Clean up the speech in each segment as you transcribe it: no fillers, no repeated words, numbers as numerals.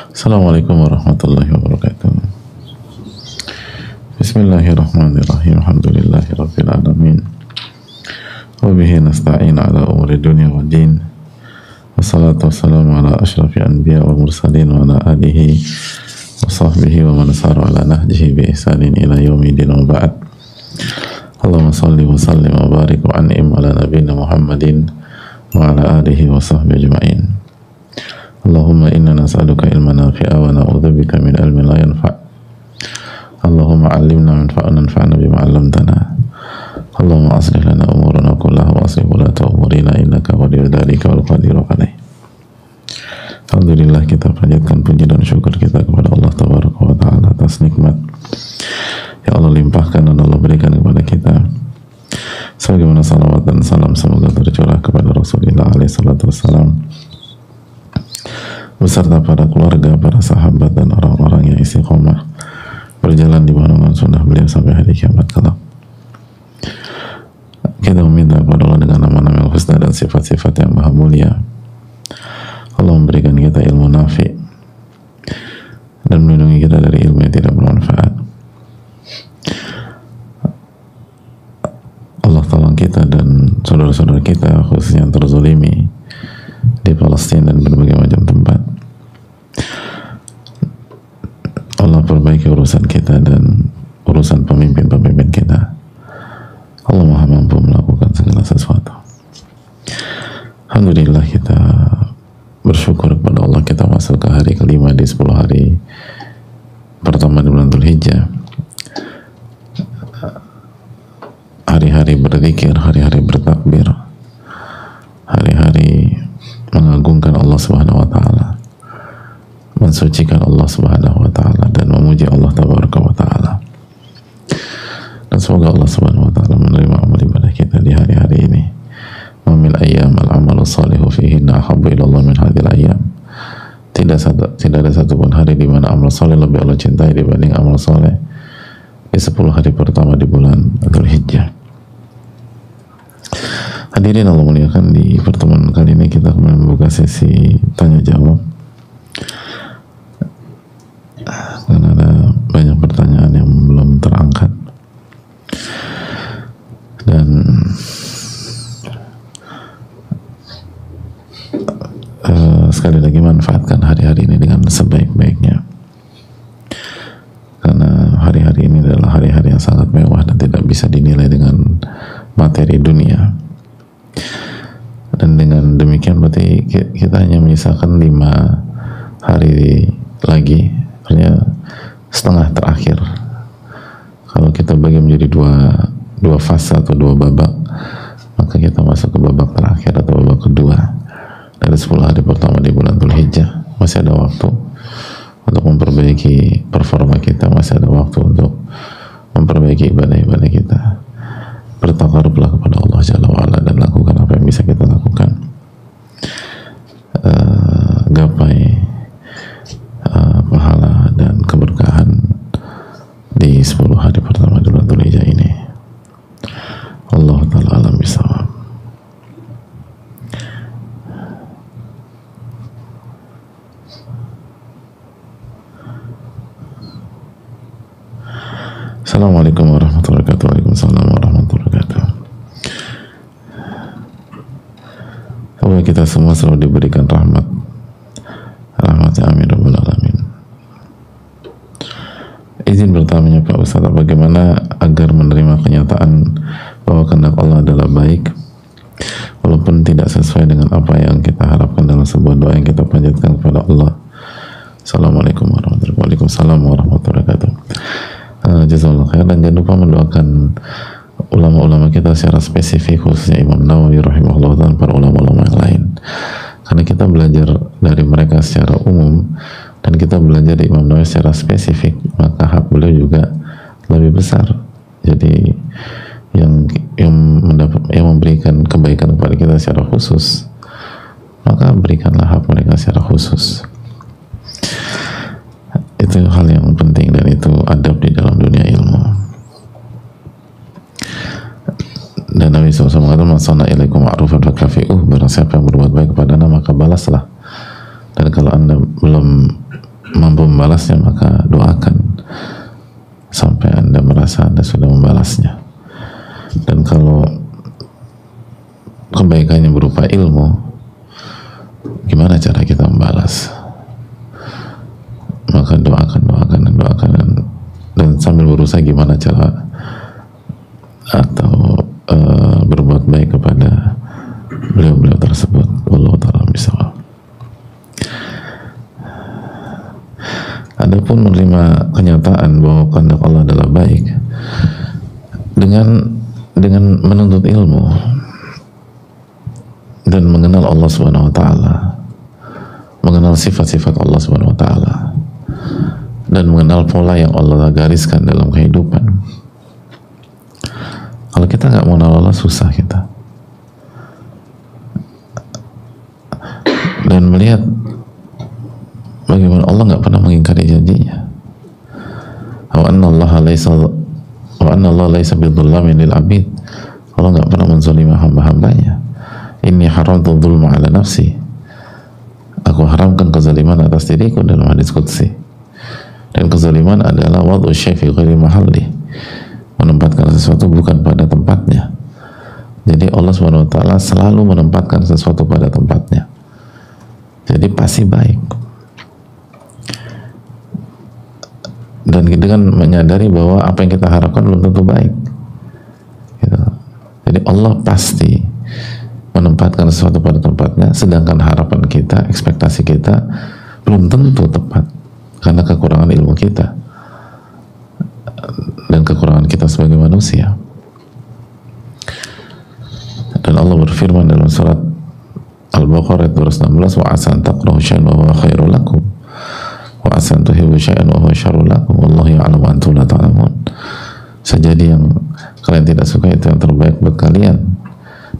Assalamualaikum warahmatullahi wabarakatuh. Bismillahirrahmanirrahim. Alhamdulillahirabbil alamin. Wa bihi nasta'in ala umuri dunya waddin. Wassalatu wassalamu ala asyrafil anbiya wal mursalin wa ala alihi wa sahbihi wa man sara ala nahjihi bi ihsanin ila yaumidin wa ba'd. Allahumma salli wa sallim wa barik wa an'im ala nabiyyina Muhammadin wa ala alihi wa sahbihi ajma'in. Allahumma inna nas'aluka ilman nafi'a wa na'udzubika min ilmin la yanfa'. Allahumma 'allimna manfa'ana wanfa'na bima 'allamtana. Allahumma aslih lana umurana kullaha wa aslih ulata umurina innaka waliyyu dzalika wal qadiru 'alaih. Alhamdulillah, kita panjatkan puji dan syukur kita kepada Allah Tabaraka wa Ta'ala atas nikmat yang Allah limpahkan dan Allah berikan kepada kita. Sebagaimana salawat dan salam semoga tercurah kepada Rasulullah alaihi salatu wassalam beserta para keluarga, para sahabat dan orang-orang yang istiqomah berjalan di bawah sunnah beliau sampai hari kiamat kelak. Kita meminta kepada Allah dengan nama-nama yang husna dan sifat-sifat yang maha mulia, Allah memberikan kita ilmu nafi dan melindungi kita dari ilmu yang tidak bermanfaat. Allah tolong kita dan saudara-saudara kita khususnya yang terzolimi di Palestina dan berbagai macam tempat. Allah perbaiki urusan kita dan urusan pemimpin-pemimpin kita. Allah maha mampu melakukan segala sesuatu. Alhamdulillah, kita bersyukur kepada Allah, kita masuk ke hari kelima di 10 hari pertama di bulan Dzulhijjah. Hari-hari berzikir, hari-hari bertakbir, hari-hari mengagungkan Allah Subhanahu wa Ta'ala, mensucikan Allah Subhanahu wa Ta'ala dan memuji Allah Tabaraka wa Ta'ala. Dan semoga Allah Subhanahu wa Ta'ala menerima amal ibadah kita di hari-hari ini. Mamil ayyam al-amalu salihu fihinna ahabbu ilallah min hadhil ayyam. Tidak ada satupun hari di mana amal saleh lebih Allah cintai dibanding amal saleh di 10 hari pertama di bulan Dzulhijjah. Hadirin Allah muliakan, di pertemuan kali ini kita kembali membuka sesi tanya jawab karena ada banyak pertanyaan yang belum terangkat, dan sekali lagi manfaatkan hari-hari ini dengan sebaik-baiknya, karena hari-hari ini adalah hari-hari yang sangat mewah dan tidak bisa dinilai dengan materi dunia. Dan dengan demikian berarti kita hanya menyisakan 5 hari lagi, artinya setengah terakhir. Kalau kita bagi menjadi dua fase atau 2 babak, maka kita masuk ke babak terakhir atau babak kedua dari 10 hari pertama di bulan Dzulhijjah. Masih ada waktu untuk memperbaiki performa kita, masih ada waktu untuk memperbaiki ibadah-ibadah kita. Bertakarublah kepada Allah Jalla wa'ala dan lakukan apa yang bisa kita lakukan. Gapai pahala dan keberkahan di 10 hari pertama di bulan Dzulhijjah ini. Allah Ta'ala alam bisawab. Assalamualaikum warahmatullahi wabarakatuh. Waalaikumsalam warahmatullahi wabarakatuh. Semoga kita semua selalu diberikan rahmatnya, amin rabbal alamin. Izin bertanya Pak Ustaz, bagaimana agar menerima kenyataan bahwa kehendak Allah adalah baik walaupun tidak sesuai dengan apa yang kita harapkan dalam sebuah doa yang kita panjatkan kepada Allah. Assalamualaikum warahmatullahi wabarakatuh. Waalaikumsalam warahmatullahi wabarakatuh. Jazakallahu khair, dan jangan lupa mendoakan ulama-ulama kita secara spesifik, khususnya Imam Nawawi rahimahullah dan para ulama-ulama yang lain, karena kita belajar dari mereka secara umum dan kita belajar dari Imam Nawawi secara spesifik, maka hak beliau juga lebih besar. Jadi yang memberikan kebaikan kepada kita secara khusus, maka berikanlah hak mereka secara khusus. Itu hal yang penting dan itu adab di dalam dunia ilmu. Dan Nabi SAW mengatakan, "Man sana ilaikum ma'rufan fakafi'uh." Barang siapa yang berbuat baik kepadanya maka balaslah Dan kalau Anda belum mampu membalasnya, maka doakan sampai Anda merasa Anda sudah membalasnya. Dan kalau kebaikannya berupa ilmu, gimana cara kita membalas? Maka doakan dan sambil berusaha gimana cara atau berbuat baik kepada beliau-beliau tersebut. Wallahu ta'ala bishawab. Adapun menerima kenyataan bahwa kehendak Allah adalah baik dengan menuntut ilmu dan mengenal Allah Subhanahu wa taala, mengenal sifat-sifat Allah Subhanahu wa taala, dan mengenal pola yang Allah gariskan dalam kehidupan. Kalau kita nggak mengenal Allah, susah kita. Dan melihat bagaimana Allah nggak pernah mengingkari janjinya. Wa anna Allah laisa bidzallamin lil abid. Allah nggak pernah menzalimi hamba-hambanya. Inni haramtu dzulma ala nafsi. Aku haramkan kezaliman atas diriku dalam hadis qudsi. Dan kezaliman adalah wad'u syai' fi ghairi mahalli, menempatkan sesuatu bukan pada tempatnya. Jadi Allah Subhanahu wa taala selalu menempatkan sesuatu pada tempatnya. Jadi pasti baik. Dan dengan menyadari bahwa apa yang kita harapkan belum tentu baik. Gitu. Jadi Allah pasti menempatkan sesuatu pada tempatnya, sedangkan harapan kita, ekspektasi kita belum tentu tepat karena kekurangan ilmu kita dan kekurangan kita sebagai manusia. Dan Allah berfirman dalam surat Al-Baqarah 216, wa asan taqrahu syai'an wa huwa khairul lakum wa asan tuhibbu syai'an wa huwa syarrul lakum wallahu ya'lamu wa antum la ta'lamun. Sejadi yang kalian tidak suka itu yang terbaik buat kalian,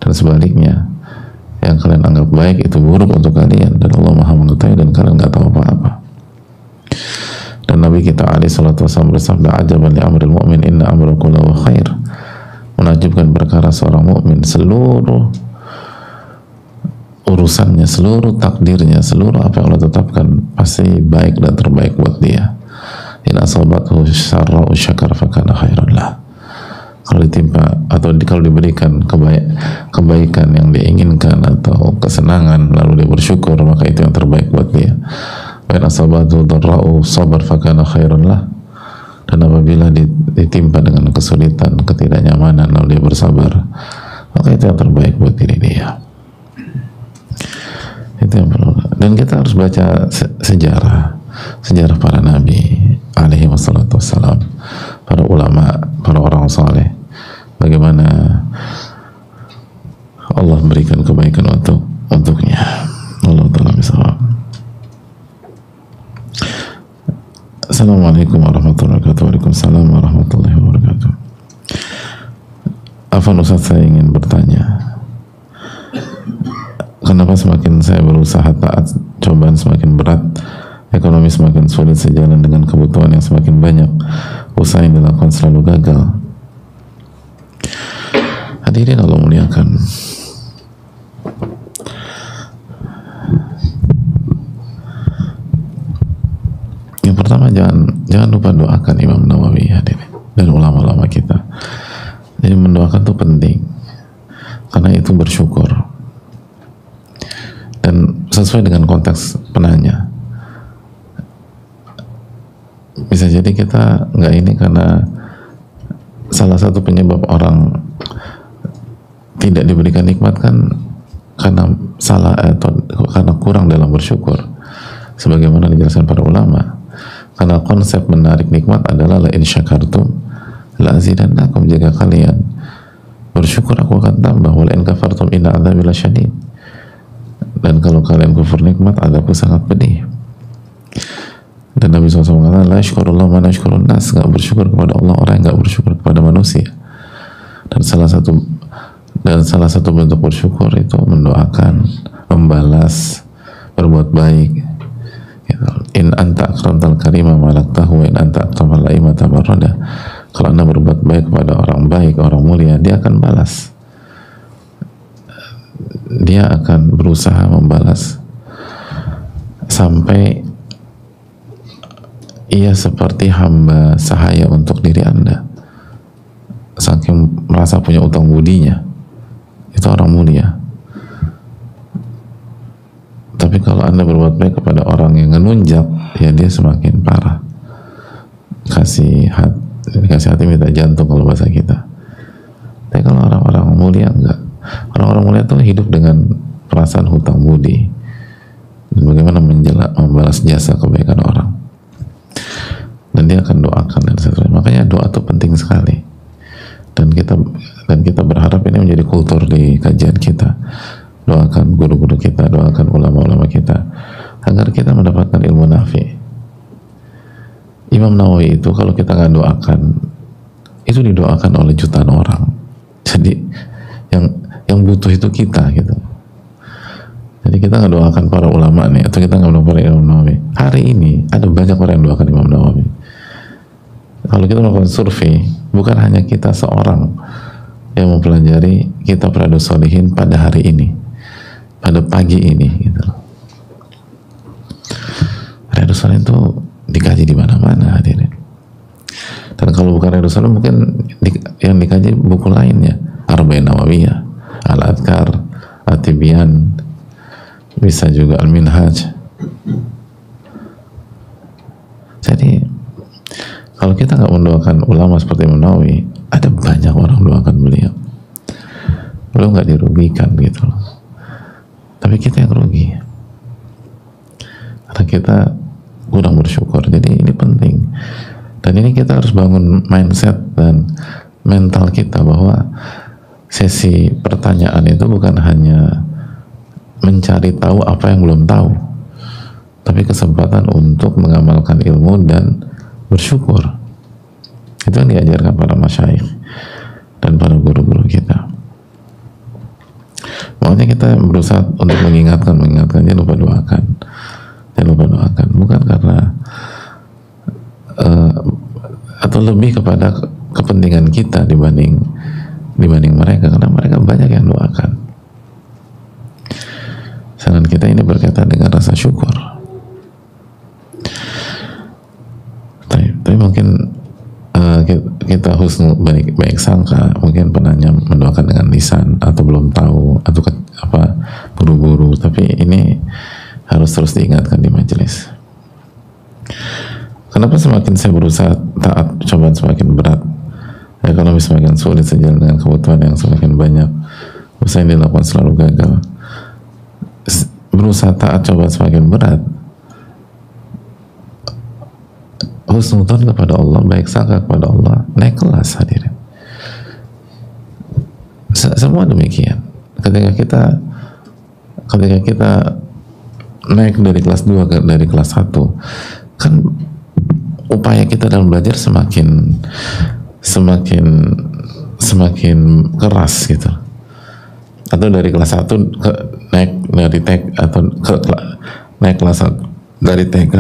dan sebaliknya yang kalian anggap baik itu buruk untuk kalian, dan Allah Maha mengetahui dan kalian nggak tahu apa-apa. Dan Nabi kita alaihi salatu wasallam bersabda, ajaban li amril mu'min inna amrahu kullahu khair. Menakjubkan perkara seorang mukmin, seluruh urusannya, seluruh takdirnya, seluruh apa yang Allah tetapkan pasti baik dan terbaik buat dia. In asabathu syarra'u syakar fakana khairan lah. Kalau ditimpa atau kalau diberikan kebaikan yang diinginkan atau kesenangan lalu dia bersyukur, maka itu yang terbaik buat dia. Wa in asabathu dharra'u sabar fakana khairan lah. Dan apabila ditimpa dengan kesulitan, ketidaknyamanan lalu dia bersabar, maka itu yang terbaik buat diri dia. Itu yang perlu. Dan kita harus baca sejarah para nabi alaihi wassalatu wassalam, para ulama, para orang saleh, bagaimana Allah berikan kebaikan untuknya. Allah ta'ala bishawab. Assalamualaikum warahmatullahi wabarakatuh. Waalaikumsalam warahmatullahi wabarakatuh. Afwan Ustaz, saya ingin bertanya, kenapa semakin saya berusaha taat, cobaan semakin berat, ekonomi semakin sulit sejalan dengan kebutuhan yang semakin banyak, usaha yang dilakukan selalu gagal? Hadirin Allah muliakan, yang pertama jangan lupa doakan Imam Nawawi, hadirin, dan ulama-ulama kita. Jadi mendoakan itu penting, karena itu bersyukur. Dan sesuai dengan konteks penanya, bisa jadi kita nggak ini karena salah satu penyebab orang tidak diberikan nikmat kan karena salah atau karena kurang dalam bersyukur, sebagaimana dijelaskan para ulama. Karena konsep menarik nikmat adalah la in syakartum la azidannakum, jika kalian bersyukur aku akan tambah, wa la in kafartum inna adzabi lasyadid. Dan kalau kalian kufur nikmat, adabku sangat pedih. Dan Nabi SAW mengatakan, la yashkurullah man yashkurun nas, gak bersyukur kepada Allah orang yang gak bersyukur kepada manusia. Dan salah satu bentuk bersyukur itu mendoakan, membalas, berbuat baik. Gitu. In anta akramtal karima malaktahu wa in anta akramal laima tabarrada. Kalau anda berbuat baik kepada orang baik, orang mulia, dia akan balas. Dia akan berusaha membalas sampai ia seperti hamba sahaya untuk diri Anda, saking merasa punya utang budinya. Itu orang mulia. Tapi kalau Anda berbuat baik kepada orang yang ngenunjak, ya dia semakin parah. Kasih hati minta jantung kalau bahasa kita. Tapi kalau orang-orang mulia enggak. Orang-orang mulia itu hidup dengan perasaan hutang budi dan bagaimana membalas jasa kebaikan orang. Dan dia akan doakan dan seterusnya. Makanya doa itu penting sekali. Dan kita berharap ini menjadi kultur di kajian kita. Doakan guru-guru kita, doakan ulama-ulama kita agar kita mendapatkan ilmu nafi. Imam Nawawi itu kalau kita nggak doakan, itu didoakan oleh jutaan orang. Jadi yang butuh itu kita gitu. Jadi kita nggak doakan para ulama nih, atau kita nggak doakan Imam Nawawi. Hari ini ada banyak orang yang doakan Imam Nawawi. Kalau kita melakukan survei, bukan hanya kita seorang yang mempelajari kitab Riyadhus Shalihin pada hari ini, pada pagi ini gitu. Riyadhus Shalihin itu dikaji di mana-mana hadirin. Dan kalau bukan Riyadhus Shalihin mungkin yang dikaji buku lainnya, Arba'in Nawawiyah, Al-Adhkar, At-Tibyan, bisa juga Al-Minhaj. Jadi kalau kita nggak mendoakan ulama seperti Imam Nawawi, ada banyak orang doakan beliau. Beliau nggak dirugikan gitu loh. Tapi kita yang rugi. Karena kita kurang bersyukur. Jadi ini penting. Dan ini kita harus bangun mindset dan mental kita bahwa sesi pertanyaan itu bukan hanya mencari tahu apa yang belum tahu, tapi kesempatan untuk mengamalkan ilmu dan bersyukur. Itu yang diajarkan para masyayikh dan para guru-guru kita. Makanya kita berusaha untuk mengingatkan, jangan lupa doakan. Jangan lupa doakan. Bukan karena atau lebih kepada kepentingan kita dibanding mereka, karena mereka banyak yang doakan. Sedangkan kita ini berkaitan dengan rasa syukur. Tapi mungkin kita husnul baik sangka, mungkin penanya mendoakan dengan lisan atau belum tahu atau buru-buru, tapi ini harus terus diingatkan di majelis. Kenapa semakin saya berusaha taat, cobaan semakin berat, ekonomi semakin sulit sejalan dengan kebutuhan yang semakin banyak, usaha yang dilakukan selalu gagal. Berusaha taat, cobaan semakin berat, husnudzon kepada Allah, baik sangka kepada Allah, naik kelas hadirin. Semua demikian. Ketika kita naik dari kelas 2 dari kelas 1, kan upaya kita dalam belajar semakin keras gitu. Atau dari kelas 1 naik dari TK atau naik kelas 1 dari TK,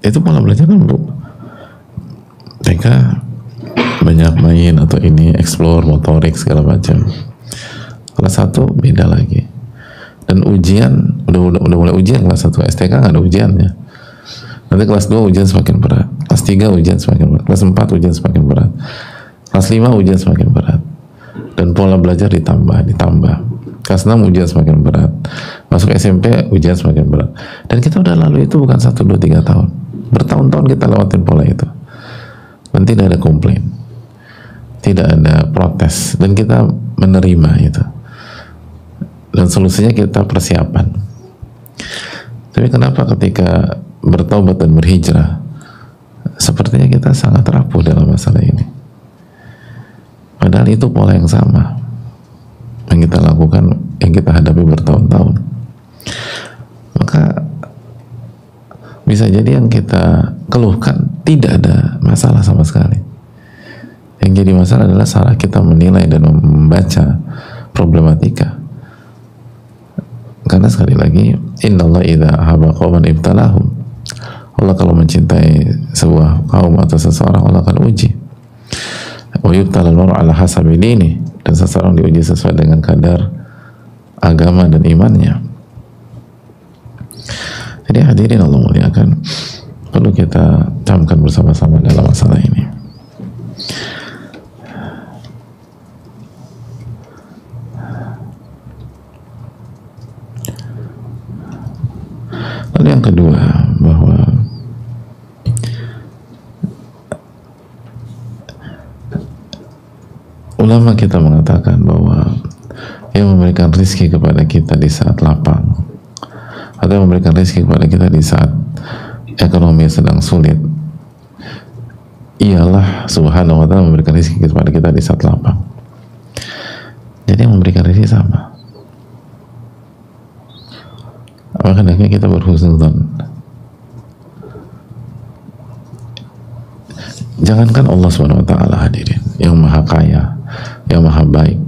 itu pola belajar kan TK banyak main atau ini explore motorik segala macam. Kelas 1 beda lagi. Dan ujian udah mulai ujian kelas 1, STK nggak ada ujiannya. Nanti kelas 2 ujian semakin berat, kelas 3 ujian semakin berat, kelas 4 ujian semakin berat, kelas 5 ujian semakin berat, dan pola belajar ditambah. Kelas 6 ujian semakin berat, masuk SMP ujian semakin berat. Dan kita udah lalu itu bukan 1, 2, 3 tahun, bertahun-tahun kita lewatin pola itu, dan tidak ada komplain, tidak ada protes, dan kita menerima itu. Dan solusinya kita persiapan. Tapi kenapa ketika bertaubat dan berhijrah, sepertinya kita sangat rapuh dalam masalah ini? Padahal itu pola yang sama yang kita lakukan, yang kita hadapi bertahun-tahun. Maka bisa jadi yang kita keluhkan tidak ada masalah sama sekali. Yang jadi masalah adalah cara kita menilai dan membaca problematika. Karena sekali lagi, innallaha idza ahabba qauman ibtalahum. Allah kalau mencintai sebuah kaum atau seseorang, Allah akan uji. Wa yubtalal mar'u ala hasabi dinihi, dan seseorang diuji sesuai dengan kadar agama dan imannya. Jadi Hadirin Allah muliakan, perlu kita camkan bersama-sama dalam masalah ini. Lalu yang kedua, bahwa ulama kita mengatakan bahwa yang memberikan rezeki kepada kita di saat lapang, atau yang memberikan rezeki kepada kita di saat ekonomi sedang sulit, ialah Subhanahu wa ta'ala memberikan rezeki kepada kita di saat lapang. Jadi yang memberikan rezeki sama. Maka hendaknya kita berhusnudzon. Jangankan Allah Subhanahu wa ta'ala, hadirin, yang maha kaya, yang maha baik,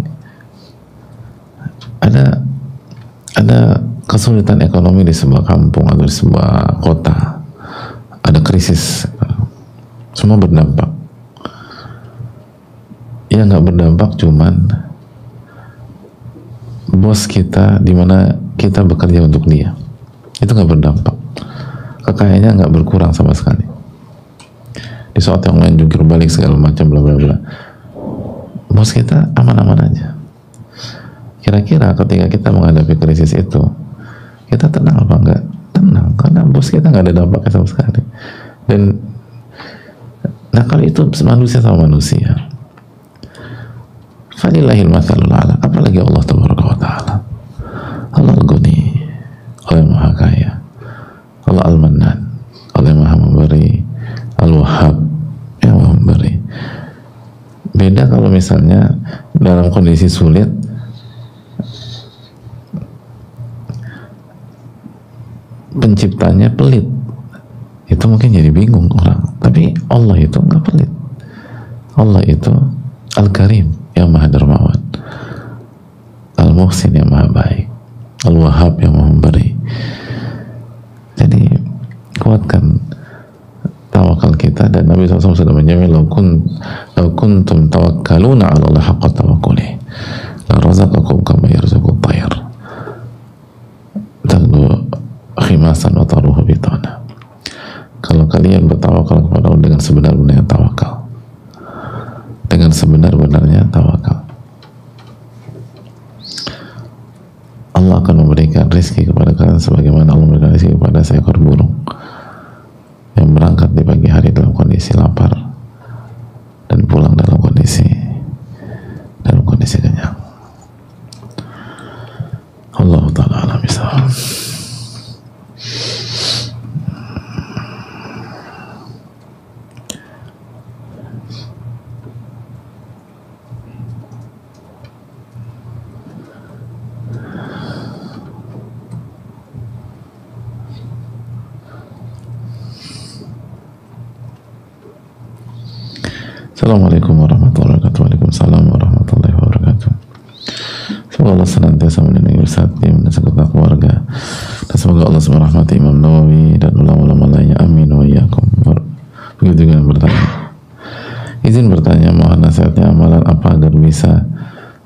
ada kesulitan ekonomi di sebuah kampung atau di sebuah kota, ada krisis, semua berdampak. Yang nggak berdampak cuman bos kita, di mana kita bekerja untuk dia, itu nggak berdampak, kekayaannya nggak berkurang sama sekali. Di saat yang lain jungkir balik segala macam bla bla bla, bos kita aman-aman aja. Kira-kira ketika kita menghadapi krisis itu, kita tenang apa enggak? Tenang, karena bos kita nggak ada dampaknya sama sekali. Dan nah, kalau itu manusia sama manusia, falillahil matsalul a'la, apalagi Allah tabaraka wa ta'ala. Allah al-Ghani, Allah yang maha kaya, Allah al-Mannan, Allah yang maha memberi, Al-Wahhab yang maha memberi. Beda kalau misalnya dalam kondisi sulit, penciptanya pelit, itu mungkin jadi bingung orang. Tapi Allah itu nggak pelit. Allah itu Al-Karim, yang maha dermawan, Al-Muhsin, yang maha baik, Al-Wahhab, yang maha memberi. Jadi kuatkan tawakal kita, dan Nabi SAW sudah menjamin, law kuntum tawakkaluna 'ala Allah haqqa tawakkuli la razaqakum kama yarzuqut tayr taghdu khimasan wa taruhu bitana. Kalau kalian bertawakal kepada Allah dengan sebenar-benarnya tawakal, dengan sebenar-benarnya tawakal, Allah akan memberikan rezeki kepada kalian sebagaimana Allah memberikan rezeki kepada seekor burung yang berangkat di pagi hari dalam kondisi lapar dan pulang dalam kondisi kenyang. Allah ta'ala a'lam bishawab. Assalamualaikum warahmatullahi wabarakatuh. Waalaikumsalam warahmatullahi wabarakatuh. Semoga Allah senantiasa melindungi Ustaz Tim dan segenap keluarga, dan semoga Allah merahmati Imam Nawawi dan ulama-ulama lainnya, amin wa iyyakum. Begitu juga bertanya, izin bertanya, mohon nasihatnya amalan apa agar bisa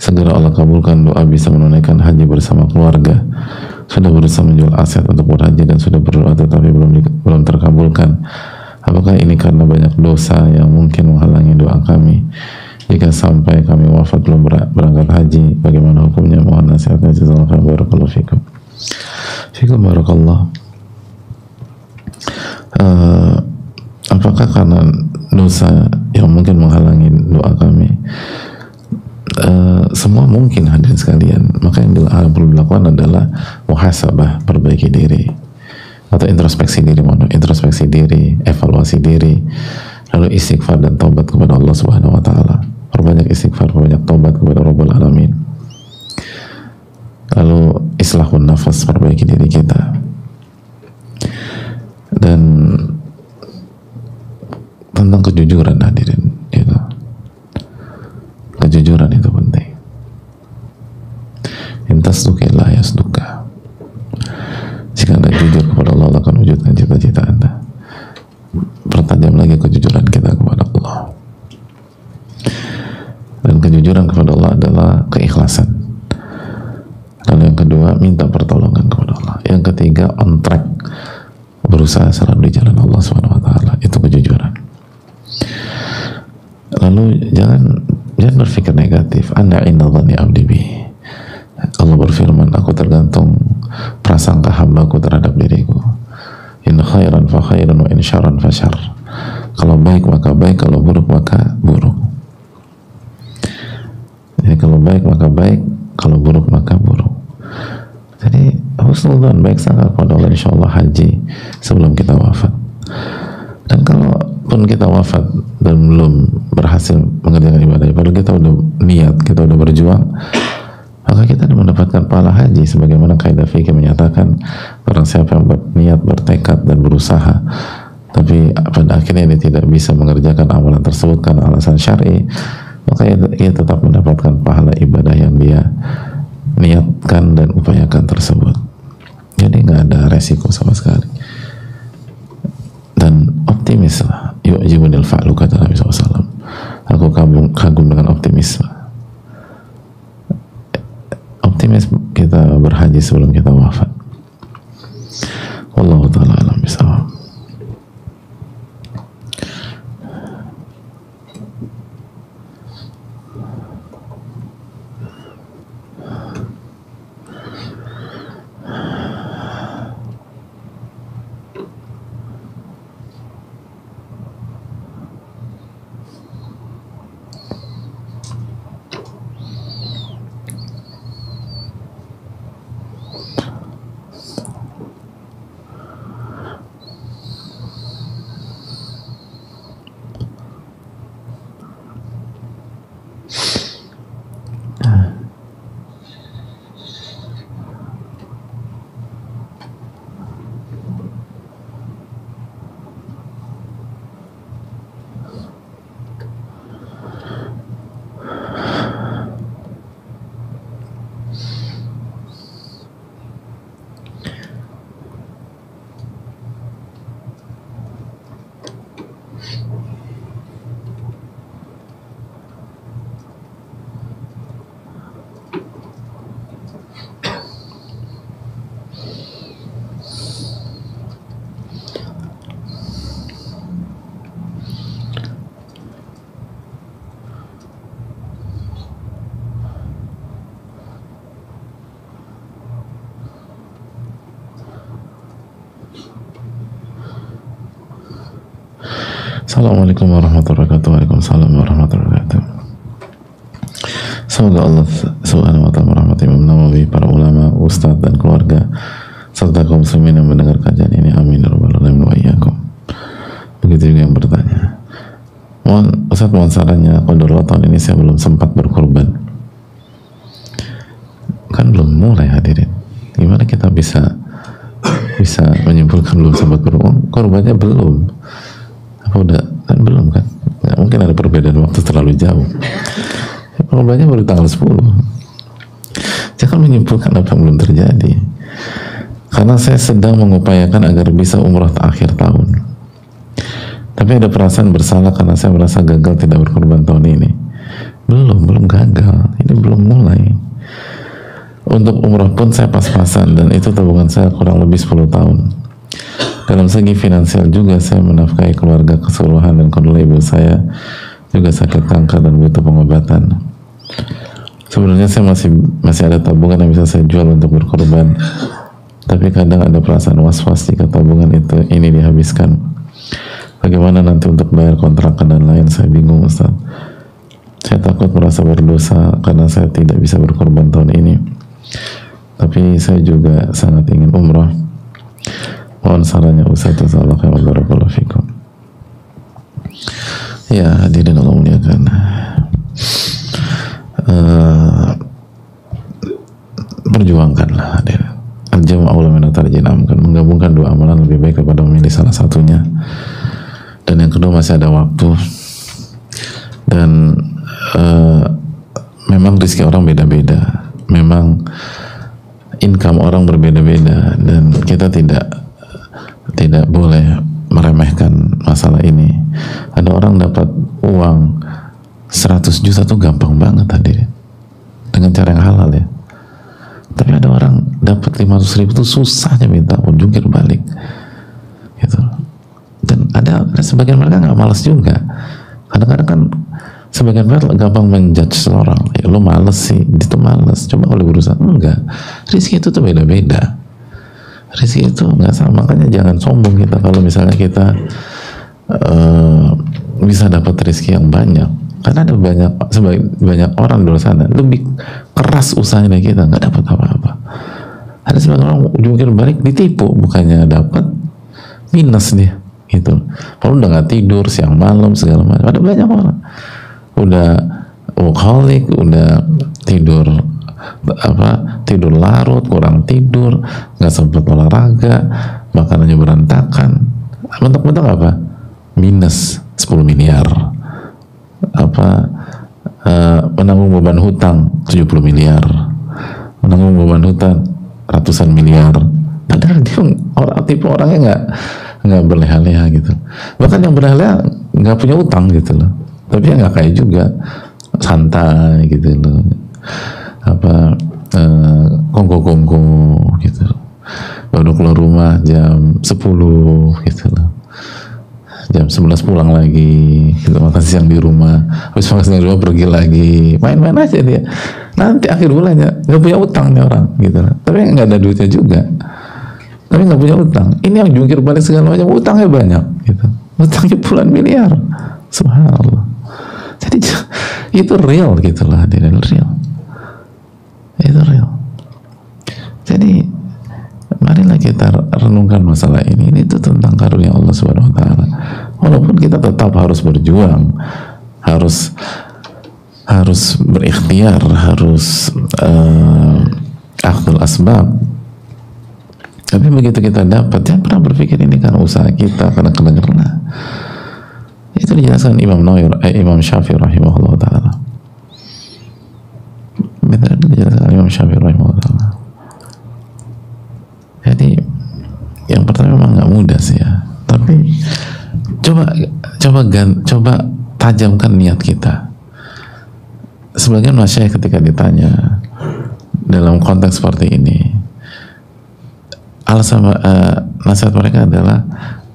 segera Allah kabulkan doa bisa menunaikan haji bersama keluarga. Sudah berusaha menjual aset untuk berhaji dan sudah berdoa tetapi belum terkabulkan. Apakah ini karena banyak dosa yang mungkin menghalangi doa kami? Jika sampai kami wafat belum berangkat haji, bagaimana hukumnya? Mohon nasihatnya. Jazakallahu khairan. Barakallahu fikum. Fikum barakallah. Apakah karena dosa yang mungkin menghalangi doa kami? Semua mungkin, hadirin sekalian. Maka yang perlu dilakukan adalah muhasabah, perbaiki diri, atau introspeksi diri, evaluasi diri, lalu istighfar dan taubat kepada Allah Subhanahu wa ta'ala. Perbanyak istighfar, perbanyak taubat kepada Rabbul Alamin. Lalu islahun nafas, perbaiki diri kita. Dan tentang kejujuran, hadirin, gitu. Kejujuran itu penting. Intasduqillah yasduqa. Jika Anda jujur kepada Allah, Allah akan wujudkan cita-cita Anda. Pertajam lagi kejujuran kita kepada Allah. Dan kejujuran kepada Allah adalah keikhlasan. Lalu yang kedua, minta pertolongan kepada Allah. Yang ketiga, on track berusaha selalu di jalan Allah Subhanahu wa taala, itu kejujuran. Lalu jangan berpikir negatif. Ana inna dhanni abdi bi. Allah berfirman, aku tergantung prasangka hambaku terhadap diriku. In khairan fa khairan wa in syarran fa syarr. Kalau baik maka baik, kalau buruk maka buruk. Jadi kalau baik maka baik, kalau buruk maka buruk. Jadi husnudzon, baik sangka kepada Allah, insyaallah haji sebelum kita wafat. Dan kalaupun kita wafat dan belum berhasil mengerjakan ibadah, padahal kita udah niat, kita udah berjuang, maka kita akan mendapatkan pahala haji. Sebagaimana kaidah fikih menyatakan, orang siapa yang berniat, bertekad dan berusaha, tapi pada akhirnya dia tidak bisa mengerjakan amalan tersebut karena alasan syar'i, maka ia tetap mendapatkan pahala ibadah yang dia niatkan dan upayakan tersebut. Jadi nggak ada resiko sama sekali. Dan optimis lah, yu'jibunil fa'lu, kata Nabi SAW. Aku kagum dengan optimisme. Optimis kita berhaji sebelum kita wafat. Wallahu ta'ala alam bisawab. Assalamualaikum warahmatullahi wabarakatuh. Waalaikumsalam warahmatullahi wabarakatuh. Semoga Allah Subhanahu wa ta'ala merahmati Imam Nawawi, para ulama, ustadz dan keluarga serta kaum muslimin yang mendengar kajian ini. Amin ya rabbal alamin wa iyyakum. Begitu juga yang bertanya, Ustaz, mohon sarannya, qadarullah tahun ini saya belum sempat berkorban. Kan belum mulai, hadirin. Gimana kita bisa menyimpulkan belum sempat berkorban? Korbannya belum. Apa udah? Kan belum kan? Nggak mungkin ada perbedaan waktu terlalu jauh. Korbannya baru tanggal 10. Jangan menyimpulkan apa yang belum terjadi. Karena saya sedang mengupayakan agar bisa umrah akhir tahun. Tapi ada perasaan bersalah karena saya merasa gagal tidak berkorban tahun ini. Belum gagal. Ini belum mulai. Untuk umrah pun saya pas-pasan, dan itu tabungan saya kurang lebih 10 tahun. Dalam segi finansial juga saya menafkahi keluarga keseluruhan, dan kedua ibu saya juga sakit kanker dan butuh pengobatan. Sebenarnya saya masih ada tabungan yang bisa saya jual untuk berkorban, tapi kadang ada perasaan was-was jika tabungan ini dihabiskan. Bagaimana nanti untuk bayar kontrakan dan lain, saya bingung Ustaz. Saya takut merasa berdosa karena saya tidak bisa berkorban tahun ini, tapi saya juga sangat ingin umrah. Mohon sarannya Ustaz. Assalamualaikum warahmatullahi wabarakatuh. Ya, hadirin Allah muliakan, perjuangkanlah, hadirin. Al-jamu awla min at-tarjih, menggabungkan dua amalan lebih baik daripada memilih salah satunya. Dan yang kedua, masih ada waktu, dan memang rezeki orang beda-beda, memang income orang berbeda-beda, dan kita tidak boleh meremehkan masalah ini. Ada orang dapat uang 100 juta tuh gampang banget, hadirin, dengan cara yang halal ya. Tapi ada orang dapat 500 ribu tuh susahnya minta ampun, jungkir balik. sebagian mereka nggak malas juga. Kadang-kadang kan sebagian mereka gampang menjudge seseorang, ya lu males sih, dia tuh males, coba kalau berusaha. Enggak, rezeki itu tuh beda-beda, rezeki itu nggak sama. Makanya jangan sombong kita kalau misalnya kita bisa dapat rezeki yang banyak, karena ada banyak orang di luar sana lebih keras usahanya dari kita, nggak dapat apa-apa. Ada sebagian orang jungkir balik ditipu, bukannya dapat minus dia gitu. Kalau udah nggak tidur siang malam segala macam, ada banyak orang udah workaholic, udah tidur larut, kurang tidur, nggak sempat olahraga, makanannya berantakan, mentok-mentok apa? Minus 10 miliar. Menanggung beban hutang 70 miliar, menanggung beban hutang ratusan miliar. Padahal dia tipe orangnya nggak berleha-leha gitu. Bahkan yang berleha-leha nggak punya utang gitu loh, tapi nggak kaya juga, santai gitu loh, kongko-kongko gitu loh. Baru keluar rumah jam 10 gitu loh, jam 11 pulang lagi gitu, makan siang di rumah, habis makan siang di rumah pergi lagi, main-main aja dia. Nanti akhir bulannya nggak punya utang nih orang gitu loh. Tapi nggak ada duitnya juga, tapi nggak punya utang. Ini yang jungkir balik segala macam, utangnya banyak gitu, utangnya puluhan miliar, subhanallah. Jadi itu real gitu lah, real, itu real. Jadi marilah kita renungkan masalah ini. Ini itu tentang karunia Allah Subhanahu Wa Taala. Walaupun kita tetap harus berjuang, harus berikhtiar, harus akhdul asbab. Tapi begitu kita dapat, jangan pernah berpikir ini karena usaha kita, karena itu dijelaskan Imam Syafi'i rahimahullah ta'ala. Benar dijelaskan Imam Syafi'i rahimahullah ta'ala. Jadi yang pertama memang nggak mudah sih ya, tapi coba tajamkan niat kita. Sebagian masyayikh ketika ditanya dalam konteks seperti ini, alasan nasihat mereka adalah,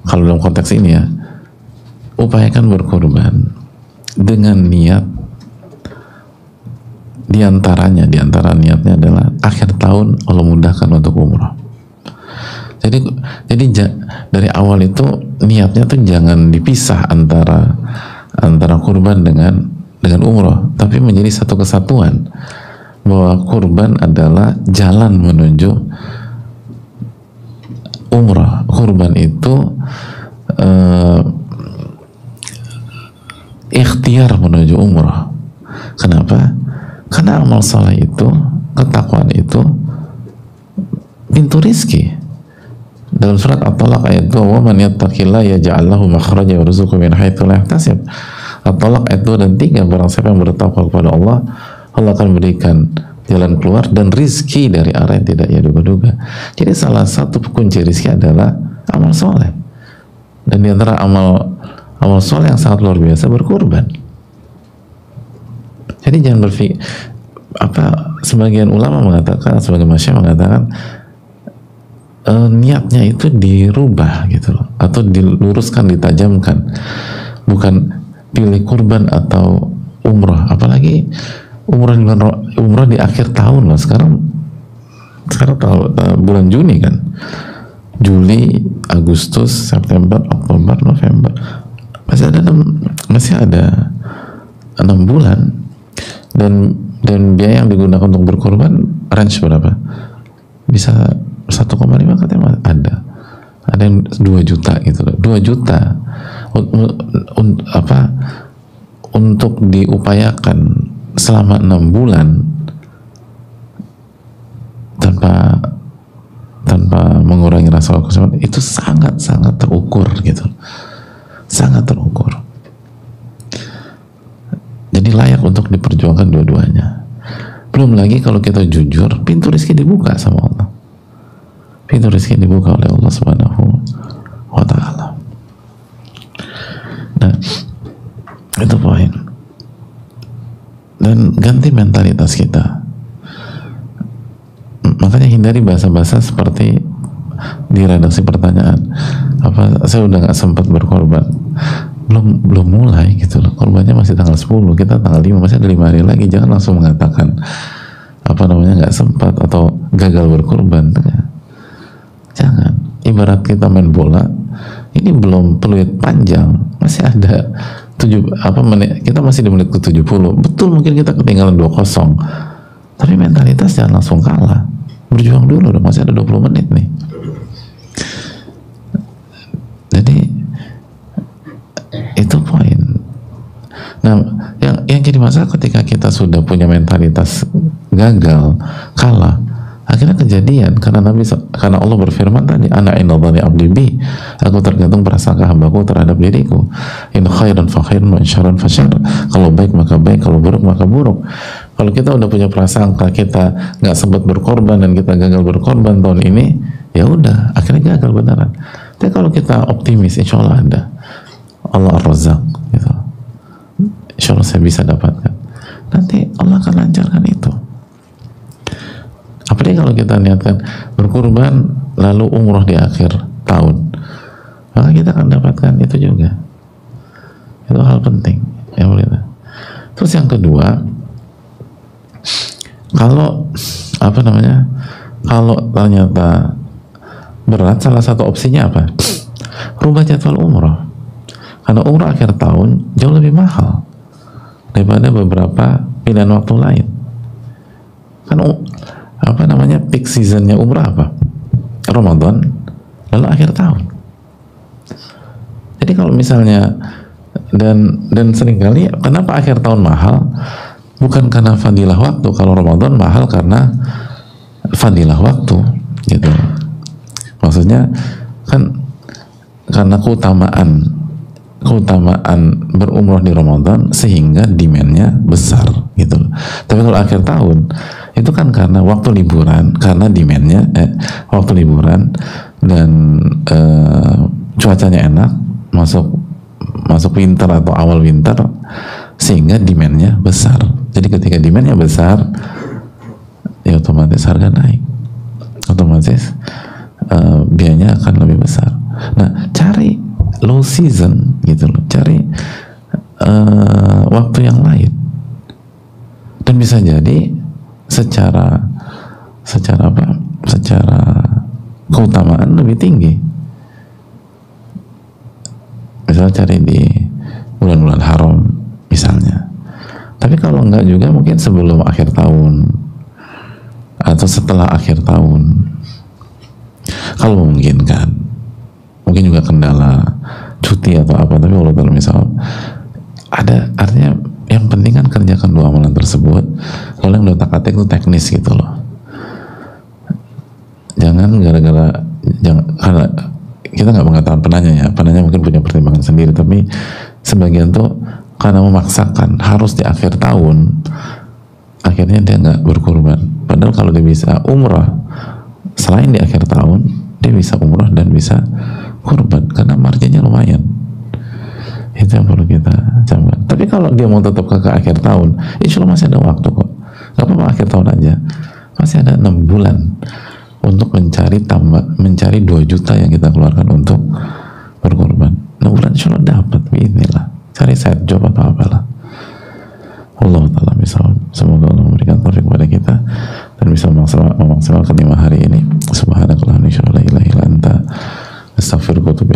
kalau dalam konteks ini ya, upayakan berkorban dengan niat, diantara niatnya adalah akhir tahun Allah mudahkan untuk umrah. Jadi dari awal itu niatnya tuh jangan dipisah antara kurban dengan umrah, tapi menjadi satu kesatuan, bahwa kurban adalah jalan menuju umrah. Kurban itu ikhtiar menuju umrah. Kenapa? Karena amal saleh itu, ketakwaan itu pintu rizki. Dalam surat At-Talaq ayat 2, wa man yattaqillaha yaj'al lahu makhraja wa yarzuqhu min haitsu la yahtasib. At-Talaq ayat 2 dan 3, barang siapa yang bertakwa kepada Allah, Allah akan berikan jalan keluar dan rizki dari arah yang tidak ia duga-duga. Jadi salah satu kunci rizki adalah amal soleh. Dan di antara amal soleh yang sangat luar biasa, berkorban. Jadi jangan berpikir, sebagian ulama mengatakan, sebagian masyayikh mengatakan, niatnya itu dirubah gitu loh, atau diluruskan, ditajamkan, bukan pilih kurban atau umrah. Apalagi umrah di akhir tahun loh. Sekarang bulan Juni kan, Juli, Agustus, September, Oktober, November, masih ada 6 bulan, dan biaya yang digunakan untuk berkorban range berapa? Bisa 1,5 katanya ada yang 2 juta gitu loh. 2 juta untuk diupayakan selama 6 bulan tanpa mengurangi rasa kesulitan, itu sangat terukur gitu, sangat terukur. Jadi layak untuk diperjuangkan dua-duanya. Belum lagi kalau kita jujur, pintu rezeki dibuka sama Allah. Pintu rezeki dibuka oleh Allah Subhanahu wa Ta'ala. Nah, itu poin. Dan ganti mentalitas kita. Makanya hindari bahasa-bahasa seperti di redaksi pertanyaan, saya udah nggak sempat berkorban. Belum mulai gitu loh, korbannya masih tanggal 10, kita tanggal 5, masih ada 5 hari lagi. Jangan langsung mengatakan nggak sempat atau gagal berkorban. Jangan. Ibarat kita main bola, ini belum peluit panjang, masih ada 7 menit, kita masih di menit ke 70. Betul, mungkin kita ketinggalan 2-0, tapi mentalitas jangan langsung kalah, berjuang dulu dong, masih ada 20 menit nih. Jadi itu poin. Nah, yang jadi masalah ketika kita sudah punya mentalitas gagal, kalah, akhirnya kejadian karena Allah berfirman tadi, ana inna dhani abdi bi, aku tergantung prasangka hambaku terhadap diriku. In khairan fa khairun wa in syarran fa syarr. Kalau baik maka baik, kalau buruk maka buruk. Kalau kita udah punya prasangka kita nggak sempat berkorban dan kita gagal berkorban tahun ini, ya udah akhirnya gagal beneran. Tapi kalau kita optimis, insya Allah ada Allah Ar-Razzaq gitu. Insya Allah saya bisa dapatkan, nanti Allah akan lancarkan itu. Apalagi kalau kita niatkan berkurban lalu umroh di akhir tahun, maka kita akan dapatkan itu juga. Itu hal penting ya. Terus yang kedua, kalau kalau ternyata berat, salah satu opsinya apa? Rubah jadwal umroh, karena umroh akhir tahun jauh lebih mahal daripada beberapa pilihan waktu lain. Kan peak seasonnya umrah apa? Ramadan, lalu akhir tahun. Jadi kalau misalnya dan seringkali kenapa akhir tahun mahal? Bukan karena fadilah waktu. Kalau Ramadan mahal karena fadilah waktu, gitu. Maksudnya kan karena keutamaan berumrah di Ramadan sehingga demand-nya besar, gitu. Tapi kalau akhir tahun itu kan karena waktu liburan, karena demand-nya waktu liburan dan cuacanya enak, masuk winter atau awal winter, sehingga demand-nya besar. Jadi ketika demand-nya besar, ya otomatis harga naik, otomatis biayanya akan lebih besar. Nah, cari low season gitu loh, cari waktu yang lain, dan bisa jadi secara keutamaan lebih tinggi. Misalnya cari di bulan-bulan haram misalnya. Tapi kalau enggak juga mungkin sebelum akhir tahun atau setelah akhir tahun, kalau memungkinkan. Mungkin juga kendala cuti atau apa, tapi kalau misal ada, artinya yang penting kan kerjakan dua amalan tersebut. Kalau yang udah otak-atik itu teknis gitu loh. Jangan karena kita nggak mengatakan penanya mungkin punya pertimbangan sendiri, tapi sebagian tuh karena memaksakan harus di akhir tahun, akhirnya dia nggak berkurban. Padahal kalau dia bisa umrah selain di akhir tahun, dia bisa umrah dan bisa kurban karena marginnya lumayan. Itu yang perlu kita camkan. Tapi kalau dia mau tetap ke akhir tahun, insya Allah masih ada waktu kok. Gak apa-apa akhir tahun aja, masih ada 6 bulan untuk mencari 2 juta yang kita keluarkan untuk berkorban. 6 bulan insya Allah dapat, bismillah. Cari side job atau apalah. Allah Ta'ala misal. Semoga Allah memberikan taufik kepada kita dan bisa memaksimalkan 5 hari ini. Subhanakallahumma wa bihamdika, la ilaha illa anta, astaghfiruka wa atubu